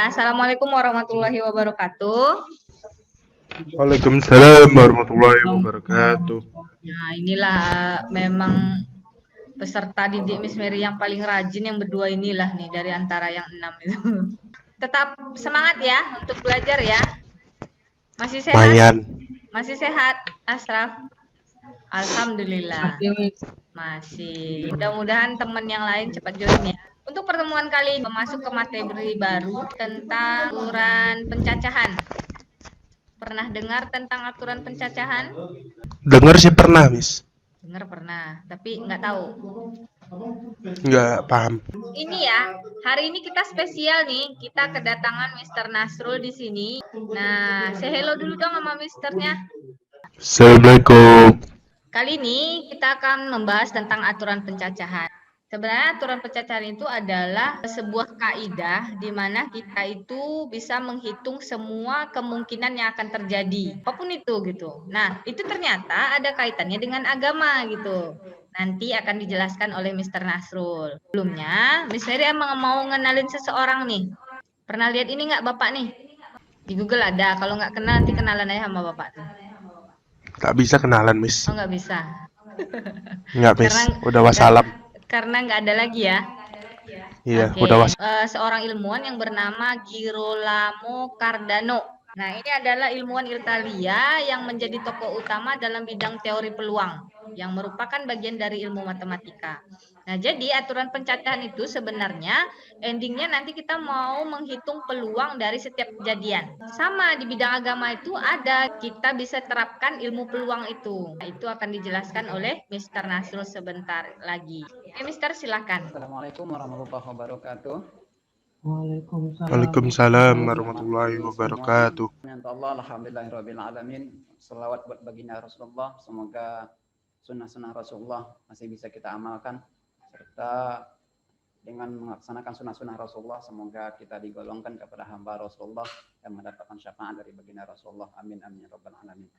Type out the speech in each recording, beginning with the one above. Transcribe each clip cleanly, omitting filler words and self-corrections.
Assalamualaikum warahmatullahi wabarakatuh. Waalaikumsalam warahmatullahi wabarakatuh. Nah, inilah memang peserta didik Miss Mary yang paling rajin yang berdua inilah nih dari antara yang 6 itu. Tetap semangat ya untuk belajar ya. Masih sehat? Mayan. Masih sehat, Asraf? Alhamdulillah. Masih. Mudah-mudahan teman yang lain cepat join ya. Untuk pertemuan kali ini masuk ke materi baru tentang aturan pencacahan. Pernah dengar tentang aturan pencacahan? Dengar sih pernah, Miss. Dengar pernah, tapi nggak tahu. Nggak paham. Ini ya, hari ini kita spesial nih. Kita kedatangan Mr. Nasrul di sini. Nah, say hello dulu dong sama Misternya. Assalamualaikum. Kali ini kita akan membahas tentang aturan pencacahan. Sebenarnya aturan pencacahan itu adalah sebuah kaidah di mana kita itu bisa menghitung semua kemungkinan yang akan terjadi, apapun itu gitu. Nah, itu ternyata ada kaitannya dengan agama gitu. Nanti akan dijelaskan oleh Mr. Nasrul. Sebelumnya, Miss Mary emang mau ngenalin seseorang nih. Pernah lihat ini nggak Bapak nih? Di Google ada. Kalau nggak kenal, nanti kenalan aja sama Bapak tuh. Tak bisa kenalan, Miss. Oh, nggak bisa. Nggak, Miss. Udah wassalam. Karena nggak ada lagi ya. Iya, Oke. udah wassalam. Seorang ilmuwan yang bernama Girolamo Cardano. Nah, ini adalah ilmuwan Italia yang menjadi tokoh utama dalam bidang teori peluang, yang merupakan bagian dari ilmu matematika. Nah, jadi aturan pencacahan itu sebenarnya endingnya nanti kita mau menghitung peluang dari setiap kejadian. Sama di bidang agama itu ada, kita bisa terapkan ilmu peluang itu. Nah, itu akan dijelaskan oleh Mr. Nasrul sebentar lagi. Oke, Mister, silakan. Assalamualaikum warahmatullahi wabarakatuh. Waalaikumsalam warahmatullahi wabarakatuh. Allah, alhamdulillahirabbil alamin. Selawat buat baginda Rasulullah. Semoga sunnah-sunnah Rasulullah masih bisa kita amalkan, serta dengan melaksanakan sunnah-sunnah Rasulullah, semoga kita digolongkan kepada hamba Rasulullah yang mendapatkan syafaat dari baginda Rasulullah. Amin amin ya rabbal alamin.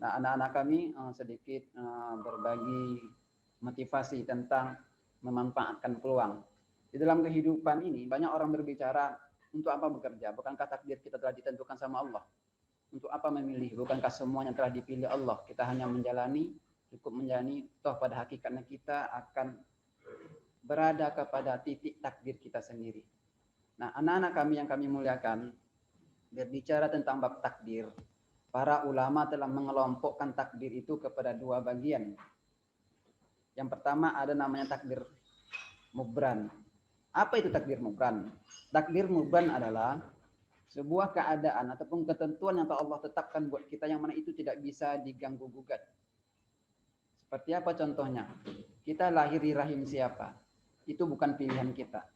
Nah, anak-anak kami sedikit berbagi motivasi tentang memanfaatkan peluang. Di dalam kehidupan ini banyak orang berbicara, untuk apa bekerja? Bukankah takdir kita telah ditentukan sama Allah? Untuk apa memilih? Bukankah semuanya telah dipilih Allah? Kita hanya menjalani, cukup menjalani, toh pada hakikatnya kita akan berada kepada titik takdir kita sendiri. Nah, anak-anak kami yang kami muliakan, berbicara tentang bab takdir, para ulama telah mengelompokkan takdir itu kepada dua bagian. Yang pertama ada namanya takdir mubran. Apa itu takdir mubran? Takdir mubran adalah sebuah keadaan ataupun ketentuan yang Allah tetapkan buat kita, yang mana itu tidak bisa diganggu gugat. Seperti apa contohnya? Kita lahir di rahim siapa? Itu bukan pilihan kita.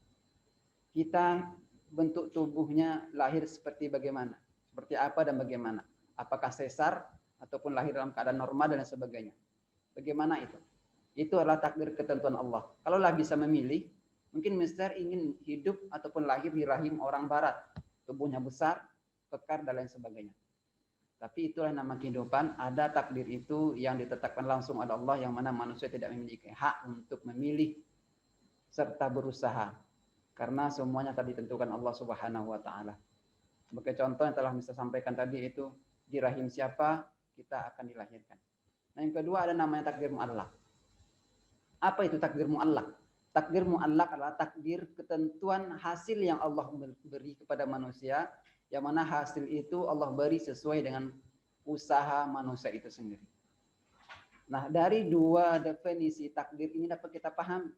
Kita bentuk tubuhnya lahir seperti bagaimana? Seperti apa dan bagaimana? Apakah sesar ataupun lahir dalam keadaan normal dan sebagainya? Bagaimana itu? Itu adalah takdir ketentuan Allah. Kalaulah bisa memilih, mungkin Mister ingin hidup ataupun lahir di rahim orang barat, tubuhnya besar, kekar dan lain sebagainya. Tapi itulah nama kehidupan. Ada takdir itu yang ditetapkan langsung oleh Allah, yang mana manusia tidak memiliki hak untuk memilih serta berusaha, karena semuanya telah ditentukan Allah Subhanahu wa taala. Sebagai contoh yang telah Mister sampaikan tadi, itu di rahim siapa kita akan dilahirkan. Nah, yang kedua ada namanya takdir mu'allaq. Apa itu takdir mu'allaq? Takdir mu'allaq adalah takdir ketentuan hasil yang Allah beri kepada manusia, yang mana hasil itu Allah beri sesuai dengan usaha manusia itu sendiri. Nah, dari dua definisi takdir ini dapat kita paham,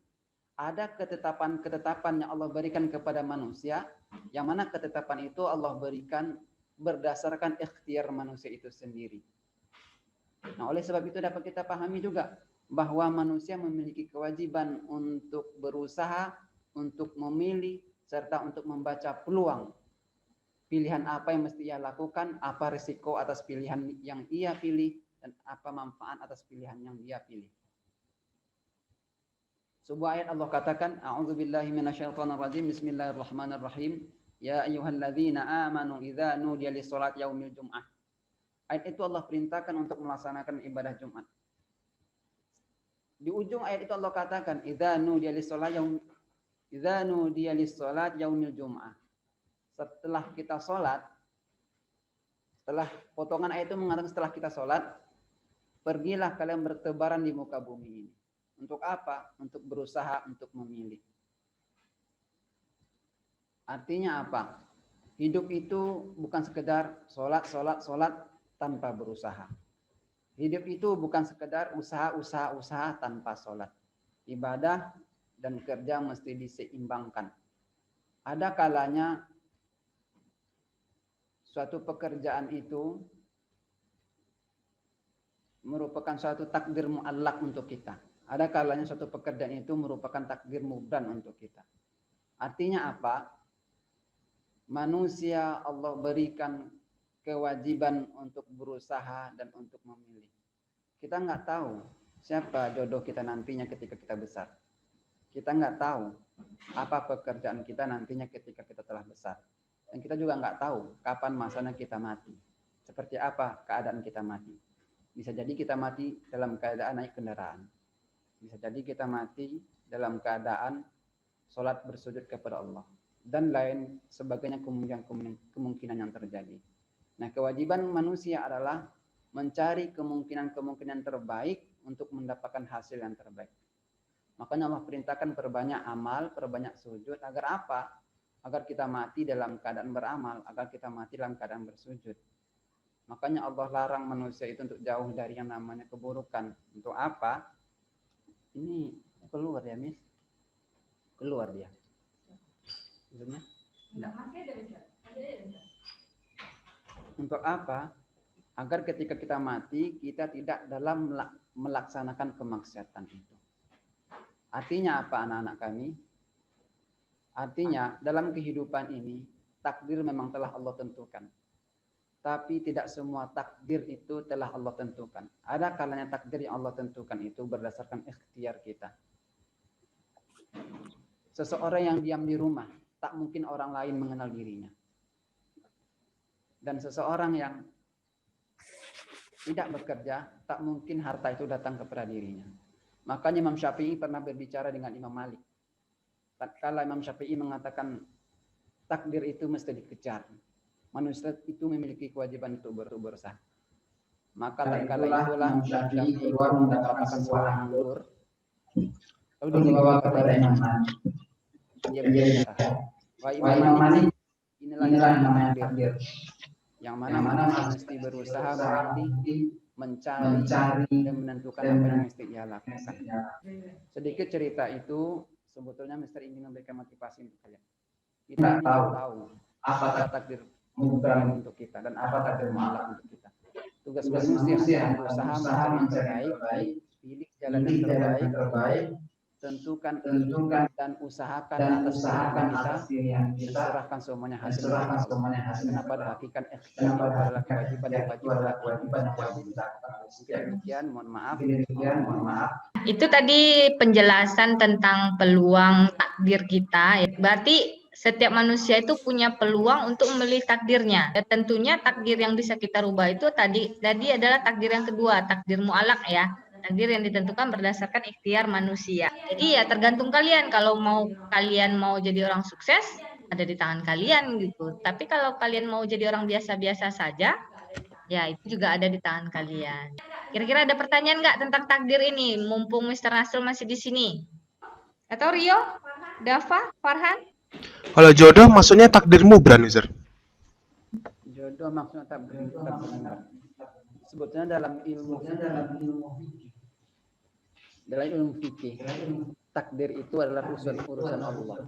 ada ketetapan-ketetapan yang Allah berikan kepada manusia, yang mana ketetapan itu Allah berikan berdasarkan ikhtiar manusia itu sendiri. Nah, oleh sebab itu dapat kita pahami juga bahwa manusia memiliki kewajiban untuk berusaha, untuk memilih, serta untuk membaca peluang. Pilihan apa yang mesti ia lakukan, apa risiko atas pilihan yang ia pilih, dan apa manfaat atas pilihan yang dia pilih. Sebuah ayat Allah katakan, A'udzubillahi minasyaitonirrajim, Bismillahirrahmanirrahim. Ya ayyuhalladzina amanu idza nudiya lis-shalat yaumil jum'ah. Ayat itu Allah perintahkan untuk melaksanakan ibadah Jumat. Di ujung ayat itu Allah katakan, idza nudiya lis-shalat yaumil jum'ah. setelah kita sholat, setelah potongan ayat itu mengatakan setelah kita sholat, pergilah kalian bertebaran di muka bumi ini. Untuk apa? Untuk berusaha untuk memilih. Artinya apa? Hidup itu bukan sekedar sholat tanpa berusaha. Hidup itu bukan sekedar usaha tanpa sholat. Ibadah dan kerja mesti diseimbangkan. Ada kalanya suatu pekerjaan itu merupakan suatu takdir mu'allaq untuk kita. Ada kalanya suatu pekerjaan itu merupakan takdir mubran untuk kita. Artinya apa? Manusia Allah berikan kewajiban untuk berusaha dan untuk memilih. Kita nggak tahu siapa jodoh kita nantinya ketika kita besar. Kita nggak tahu apa pekerjaan kita nantinya ketika kita telah besar. Dan kita juga nggak tahu kapan masanya kita mati. Seperti apa keadaan kita mati. Bisa jadi kita mati dalam keadaan naik kendaraan. Bisa jadi kita mati dalam keadaan sholat bersujud kepada Allah. Dan lain sebagainya kemungkinan yang terjadi. Nah, kewajiban manusia adalah mencari kemungkinan terbaik untuk mendapatkan hasil yang terbaik. Makanya Allah perintahkan perbanyak amal, perbanyak sujud. Agar apa? Agar kita mati dalam keadaan beramal, agar kita mati dalam keadaan bersujud. Makanya Allah larang manusia itu untuk jauh dari yang namanya keburukan. Untuk apa? Ini keluar ya, Miss? Keluar dia. Maksudnya? Untuk apa? Agar ketika kita mati, kita tidak dalam melaksanakan kemaksiatan itu. Artinya apa anak-anak kami? Artinya dalam kehidupan ini, takdir memang telah Allah tentukan. Tapi tidak semua takdir itu telah Allah tentukan. Ada kalanya takdir yang Allah tentukan itu berdasarkan ikhtiar kita. Seseorang yang diam di rumah, tak mungkin orang lain mengenal dirinya. Dan seseorang yang tidak bekerja, tak mungkin harta itu datang kepada dirinya. Makanya Imam Syafi'i pernah berbicara dengan Imam Malik. Tatkala Imam Syafi'i mengatakan takdir itu mesti dikejar. Manusia itu memiliki kewajiban untuk berusaha. Maka tatkala itulah Imam Syafi'i keluar mendapatkan seorang anggur. Lalu dibawa kepada Imam Malik. Dia berbicara, wahai Imam Malik, inilah yang namanya takdir. Yang mana mesti berusaha memilih, mencari dan menentukan apa yang mesti ia lakukan. Sedikit cerita itu sebetulnya Mister ingin memberikan motivasi untuk kalian. Kita tahu apa takdir mubran untuk kita dan apa takdir mu'allaq untuk kita. Tugas manusia berusaha mencari yang terbaik, pilih jalan yang terbaik, tentukan dan usahakan atas diri yang kita, serahkan semuanya hasil. Kenapa hakikat adalah kewajiban. Demikian, mohon maaf. Itu tadi penjelasan tentang peluang takdir kita. Berarti setiap manusia itu punya peluang untuk memilih takdirnya. Dan tentunya takdir yang bisa kita rubah itu tadi adalah takdir yang kedua, takdir mu'allaq ya. Takdir yang ditentukan berdasarkan ikhtiar manusia. Jadi ya tergantung kalian. Kalau kalian mau jadi orang sukses, ada di tangan kalian gitu. Tapi kalau kalian mau jadi orang biasa-biasa saja, ya itu juga ada di tangan kalian. Kira-kira ada pertanyaan nggak tentang takdir ini? Mumpung Mr. Nasrul masih di sini. Atau Rio, Dava, Farhan? Kalau jodoh maksudnya takdir mubran, Mister? Jodoh maksudnya takdir mubran. Sebetulnya dalam ilmu fikih, takdir itu adalah urusan Allah.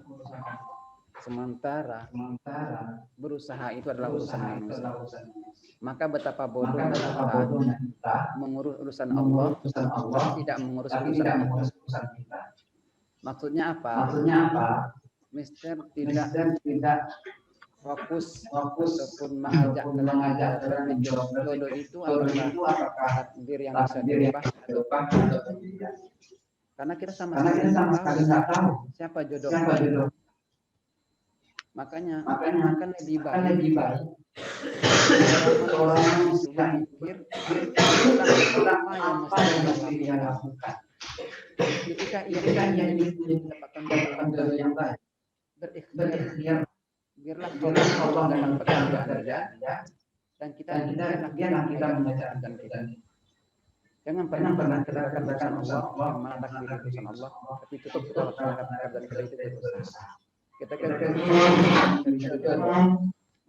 Sementara berusaha itu adalah urusan manusia. Maka betapa bodohnya kita mengurus urusan Allah, tidak mengurus urusan kita. Maksudnya apa? Mister tidak fokus ataupun mengajak jodoh itu apakah takdir yang bisa dirubah atau tidak. Karena kita sama sekali nggak tahu siapa jodoh. Makanya akan lebih baik orang yang sudah mikir apa yang mesti dia lakukan. Ketika ia ingin mendapatkan jodoh yang baik, berikhtiar biarlah Allah dengan pekerjaan Anda dan kita kita membaca dan kita. Jangan pernah kita katakan Allah, mana takdir urusan Allah, tapi cukup kita laksanakan pekerjaan kita itu berusaha. Kita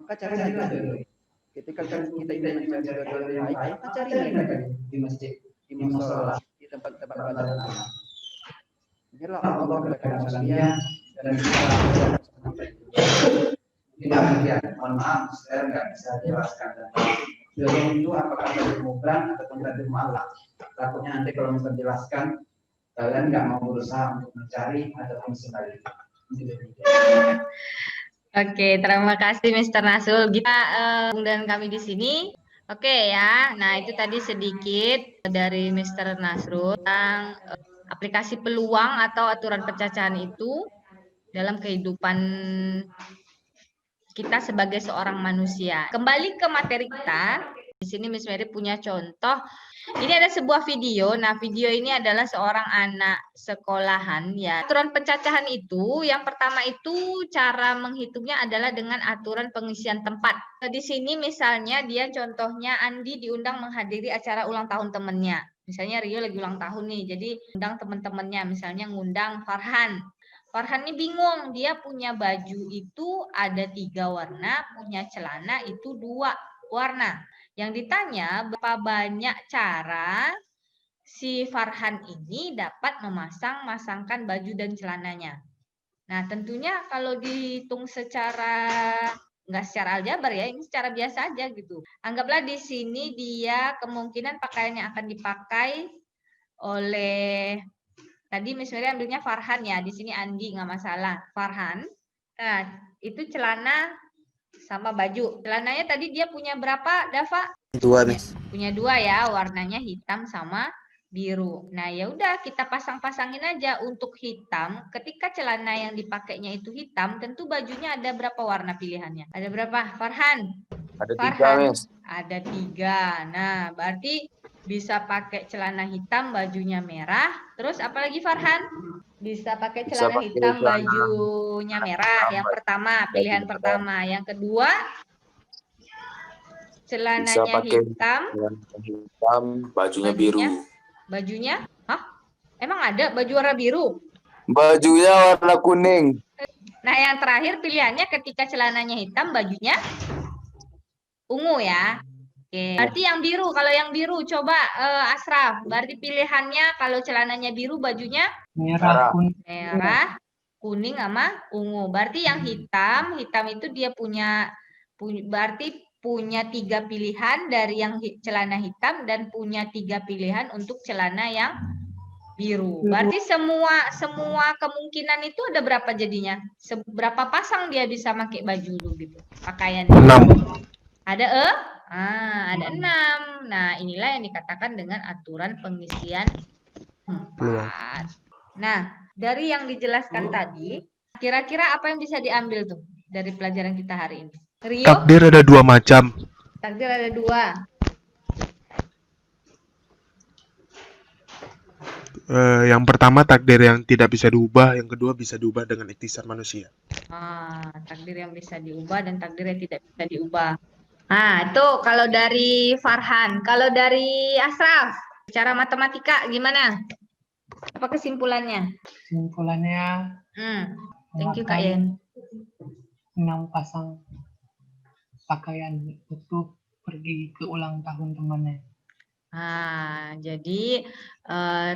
maka cari dulu. Ketika kita ingin mencari jodoh yang baik, maka cari di masjid, di musola, di tempat-tempat ibadah. Biarlah Allah berkata manusia dan tidak demikian. Mohon maaf, saya nggak bisa jelaskan. Jodoh itu apakah takdir mubran ataupun takdir mu'allaq. Takutnya nanti kalau bisa jelaskan, kalian nggak mau berusaha untuk mencari ataupun sebaliknya. Oke, terima kasih Mr. Nasul. Kita dan kami di sini. Oke ya. Nah, itu tadi sedikit dari Mr. Nasrul tentang aplikasi peluang atau aturan percacahan itu dalam kehidupan kita sebagai seorang manusia. Kembali ke materi kita. Di sini Miss Mary punya contoh. Ini ada sebuah video. Nah, video ini adalah seorang anak sekolahan ya. Aturan pencacahan itu yang pertama itu cara menghitungnya adalah dengan aturan pengisian tempat. Nah, di sini misalnya dia contohnya Andi diundang menghadiri acara ulang tahun temennya. Misalnya Rio lagi ulang tahun nih. Jadi undang teman-temannya, misalnya ngundang Farhan. Farhan ini bingung, dia punya baju itu ada 3 warna, punya celana itu 2 warna. Yang ditanya berapa banyak cara si Farhan ini dapat memasang-masangkan baju dan celananya. Nah, tentunya kalau dihitung nggak secara aljabar ya, ini secara biasa aja gitu. Anggaplah di sini dia kemungkinan pakaian yang akan dipakai oleh, tadi misalnya ambilnya Farhan ya, di sini Andi nggak masalah, Farhan. Nah, itu celana sama baju. Celananya tadi dia punya berapa, Dava? 2, Miss. Punya 2 ya, warnanya hitam sama biru. Nah, ya udah kita pasang-pasangin aja. Untuk hitam, ketika celana yang dipakainya itu hitam, tentu bajunya ada berapa warna pilihannya? Ada berapa, Farhan? Ada Farhan, 3, Miss. ada 3. Nah, berarti bisa pakai celana hitam, bajunya merah. Terus apalagi Farhan? Bisa pakai celana hitam, bajunya merah. Yang pertama, pilihan pertama. Yang kedua, celananya hitam, bajunya biru. Bajunya? Hah? Emang ada baju warna biru? Bajunya warna kuning. Nah, yang terakhir pilihannya ketika celananya hitam, bajunya ungu ya. Oke. Berarti yang biru. Kalau yang biru coba Asraf. Berarti pilihannya kalau celananya biru, bajunya Merah. kuning sama ungu. Berarti yang hitam itu dia berarti punya 3 pilihan dari yang celana hitam dan punya 3 pilihan untuk celana yang biru. Berarti semua kemungkinan itu ada berapa jadinya? Seberapa pasang dia bisa pakai baju dulu gitu? Pakaian. 6. Ada ada 6. Nah, inilah yang dikatakan dengan aturan pengisian 4. Nah, dari yang dijelaskan tadi, kira-kira apa yang bisa diambil tuh dari pelajaran kita hari ini? Rio? Takdir ada 2 macam. Takdir ada 2. Yang pertama takdir yang tidak bisa diubah, yang kedua bisa diubah dengan ikhtiar manusia. Takdir yang bisa diubah dan takdir yang tidak bisa diubah. Nah, itu kalau dari Farhan. Kalau dari Asraf, secara matematika gimana? Apa kesimpulannya? Kesimpulannya, Thank you Kak Yen. 6 pasang pakaian untuk pergi ke ulang tahun temannya. Jadi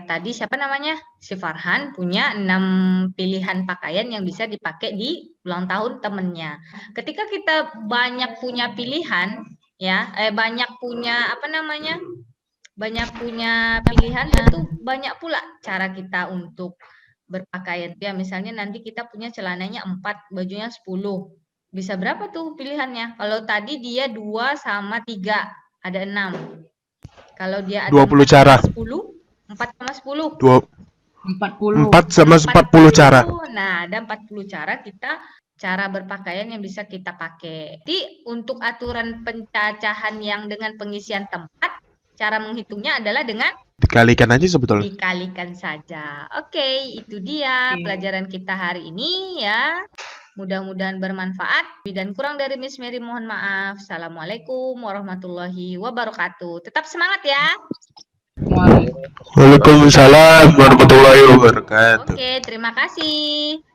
tadi siapa namanya? Si Farhan punya 6 pilihan pakaian yang bisa dipakai di ulang tahun temennya. Ketika kita banyak punya pilihan, ya, banyak punya pilihan, tentu banyak pula cara kita untuk berpakaian. Ya, misalnya nanti kita punya celananya 4, bajunya 10. Bisa berapa tuh pilihannya? Kalau tadi dia 2 sama 3, ada 6. Kalau dia ada 20 cara. 4 sama 10. 40. 4 sama 40 cara. Nah, ada 40 cara berpakaian yang bisa kita pakai. Jadi, untuk aturan pencacahan yang dengan pengisian tempat, cara menghitungnya adalah dengan Dikalikan aja sebetulnya. dikalikan saja. Oke, itu dia pelajaran kita hari ini ya. Mudah-mudahan bermanfaat. Dan kurang dari Miss Mary mohon maaf. Assalamualaikum warahmatullahi wabarakatuh. Tetap semangat ya. Waalaikumsalam warahmatullahi wabarakatuh. Oke, terima kasih.